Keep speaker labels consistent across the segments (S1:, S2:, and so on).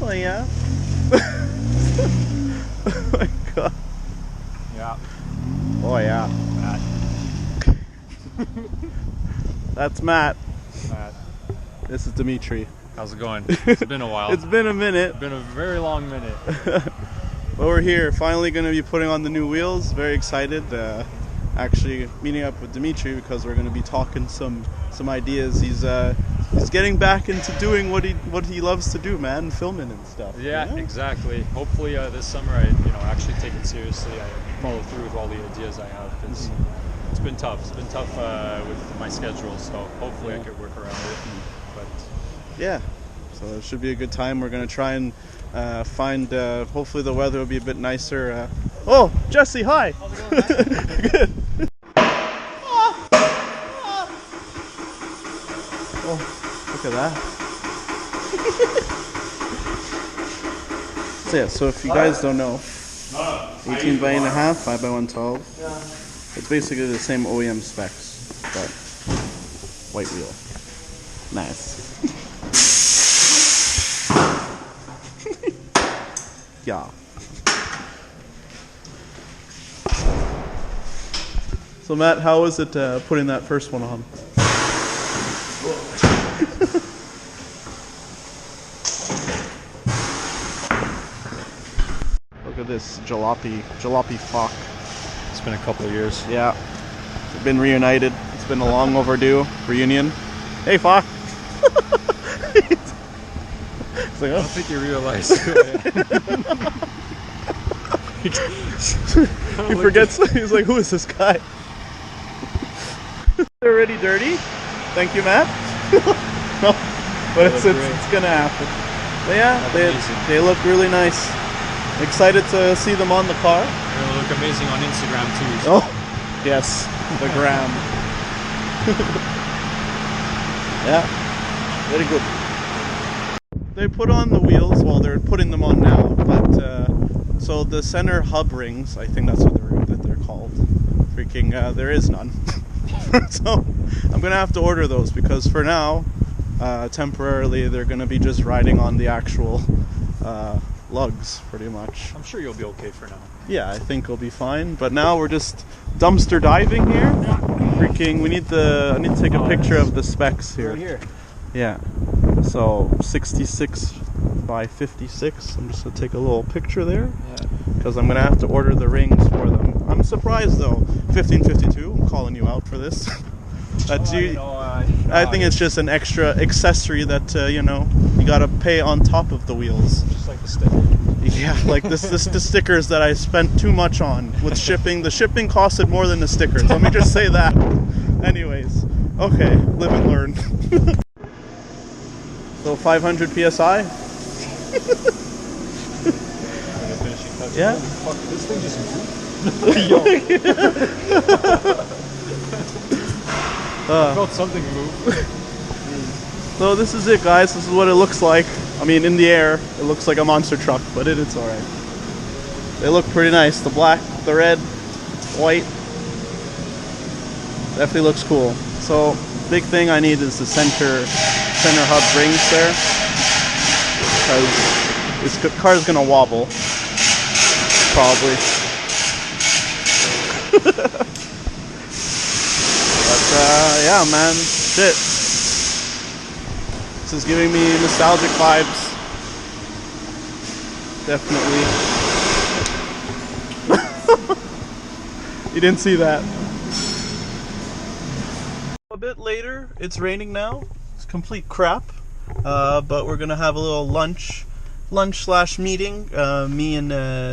S1: Oh yeah. Oh my god.
S2: Yeah.
S1: Oh yeah.
S2: Matt.
S1: That's Matt.
S2: Matt.
S1: This is Dimitri.
S2: How's it going? It's been a while.
S1: It's been a minute.
S2: It's been a very long minute.
S1: But we're here, finally going to be putting on the new wheels. Very excited. Actually meeting up with Dimitri because we're going to be talking some ideas. He's getting back into doing what he loves to do, man, filming and stuff.
S2: Yeah,
S1: you know?
S2: Exactly. Hopefully this summer I actually take it seriously. I follow through with all the ideas I have. It's been tough. It's been tough with my schedule. So hopefully I could work around it. But
S1: yeah, so it should be a good time. We're going to try and find. Hopefully the weather will be a bit nicer. Oh, Jesse, hi.
S2: how's it going, man?
S1: Good. Oh, look at that. So yeah, so if you guys don't know, 18 by 8.5, 5 by 112.
S2: Yeah.
S1: It's basically the same OEM specs, but white wheel. Nice. Yeah. So Matt, how was it putting that first one on? Look at this jalopy Fock.
S2: It's been a couple of years.
S1: Yeah, it's been reunited. It's been a long overdue reunion. Hey Fock. It's like,
S2: I don't think you realize who I am.
S1: He forgets. He's like, who is this guy? They're already dirty. Thank you, Matt. No, but it's gonna happen. But yeah, they look really nice. Excited to see them on the car.
S2: They look amazing on Instagram too. So.
S1: Oh, yes, the gram. Yeah, very good. They put on the wheels, well they're putting them on now, but so the center hub rings, I think that's what they're called. Freaking, there is none. So I'm gonna have to order those because for now, temporarily they're gonna be just riding on the actual lugs, pretty much.
S2: I'm sure you'll be okay for now.
S1: Yeah, I think it'll be fine. But now we're just dumpster diving here. Freaking, I need to take a picture of the specs here.
S2: Right here.
S1: Yeah. So 66 by 56. I'm just gonna take a little picture there.
S2: Yeah.
S1: Because I'm gonna have to order the rings for them. I'm surprised though. 1552. I'm calling you out for this. I think it's just an extra accessory that you gotta pay on top of the wheels.
S2: Just like the sticker.
S1: Yeah, like the stickers that I spent too much on with shipping. The shipping costed more than the stickers. Let me just say that. Anyways, okay, live and learn. So 500 psi. Yeah.
S2: Fuck, this thing just moved. Yo. I felt something move.
S1: So this is it, guys. This is what it looks like. I mean, in the air, it looks like a monster truck, but it's alright. They look pretty nice. The black, the red, white. Definitely looks cool. So, big thing I need is the center hub rings there. Because this car's gonna wobble. Probably. But yeah, man, shit. This is giving me nostalgic vibes. Definitely. You didn't see that. A bit later, it's raining now. It's complete crap. But we're gonna have a little lunch / meeting. Me and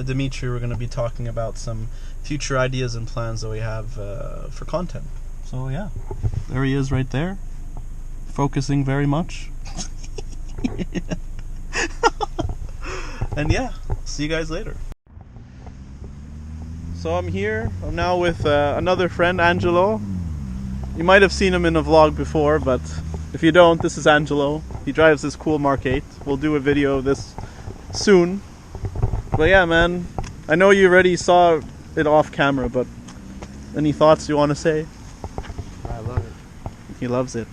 S1: Dimitri were gonna be talking about some future ideas and plans that we have for content. So yeah, there he is right there, focusing very much. And yeah, see you guys later. So I'm now with another friend, Angelo. You might have seen him in a vlog before, but if you don't, this is Angelo. He drives this cool Mark 8. We'll do a video of this soon. But yeah, man, I know you already saw it off camera, but any thoughts you want to say?
S2: I love it.
S1: He loves it.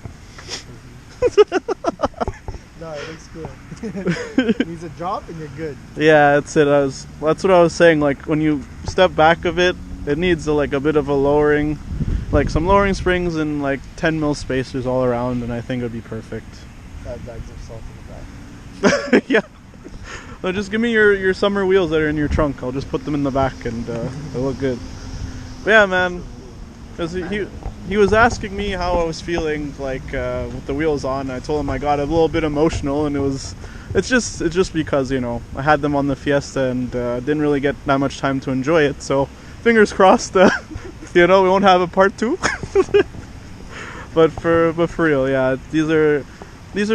S2: No,
S3: it looks good. Needs a drop and you're good.
S1: Yeah, that's it. That's what I was saying. Like when you step back of it, it needs like a bit of a lowering, like some lowering springs and like 10 mil spacers all around, and I think it would be perfect.
S3: 5 bags of salt in the back.
S1: Yeah. So just give me your summer wheels that are in your trunk. I'll just put them in the back and they'll look good. But yeah, man. Because he was asking me how I was feeling like with the wheels on. I told him I got a little bit emotional, and it's just because, you know, I had them on the Fiesta and didn't really get that much time to enjoy it. So fingers crossed, you know, we won't have a part 2. but for real, yeah, these are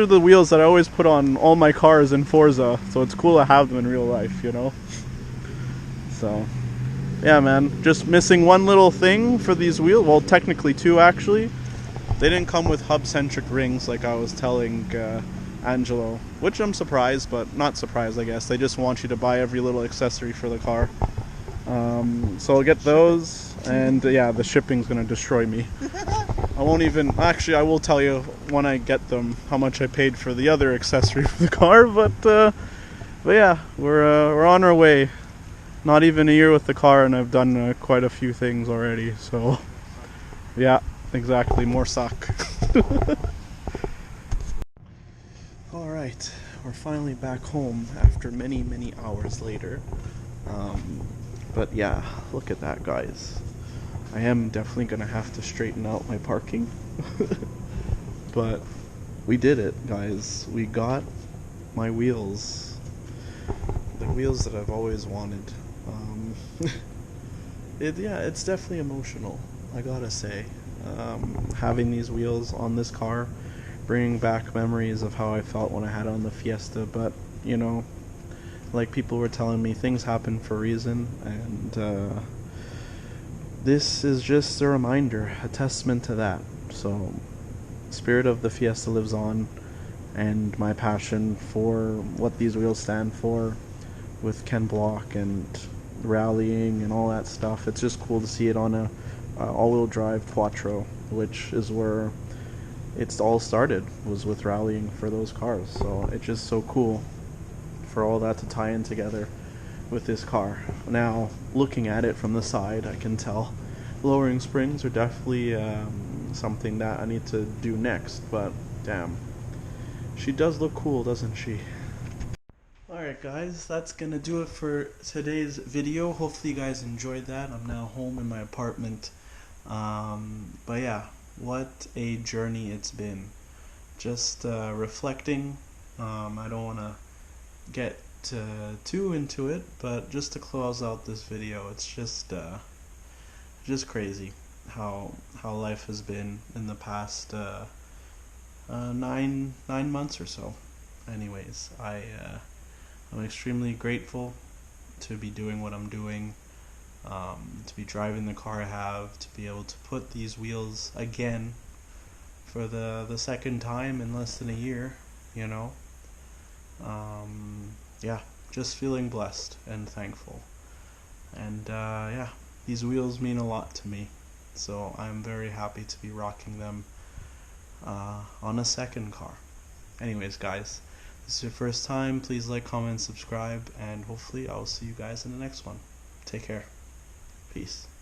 S1: the wheels that I always put on all my cars in Forza. So it's cool to have them in real life, you know. So. Yeah, man, just missing one little thing for these wheels. Well, technically 2, actually. They didn't come with hub-centric rings like I was telling Angelo, which I'm surprised, but not surprised, I guess. They just want you to buy every little accessory for the car. So I'll get those, and yeah, the shipping's going to destroy me. I won't even... Actually, I will tell you when I get them how much I paid for the other accessory for the car, but yeah, we're on our way. Not even a year with the car, and I've done quite a few things already, so yeah, exactly, more suck. Alright, we're finally back home after many, many hours later. But yeah, look at that, guys. I am definitely gonna have to straighten out my parking. But we did it, guys. We got my wheels. The wheels that I've always wanted. It's definitely emotional, I gotta say. Having these wheels on this car, bringing back memories of how I felt when I had it on the Fiesta, but, you know, like people were telling me, things happen for a reason, and this is just a reminder, a testament to that. So, spirit of the Fiesta lives on, and my passion for what these wheels stand for, with Ken Block and rallying and all that stuff. It's just cool to see it on a all-wheel drive Quattro, which is where it's all started, was with rallying for those cars. So it's just so cool for all that to tie in together with this car. Now, looking at it from the side, I can tell lowering springs are definitely something that I need to do next, but damn, she does look cool, doesn't she? Alright guys, that's gonna do it for today's video. Hopefully you guys enjoyed that. I'm now home in my apartment. But yeah, what a journey it's been. Just reflecting. I don't want to get too into it, but just to close out this video, it's just crazy how life has been in the past 9 months or so. Anyways, I'm extremely grateful to be doing what I'm doing, to be driving the car I have, to be able to put these wheels again for the second time in less than a year, you know. Yeah, just feeling blessed and thankful. And yeah, these wheels mean a lot to me, so I'm very happy to be rocking them on a second car. Anyways, guys, this is your first time, please like, comment, subscribe, and hopefully I'll see you guys in the next one. Take care. Peace.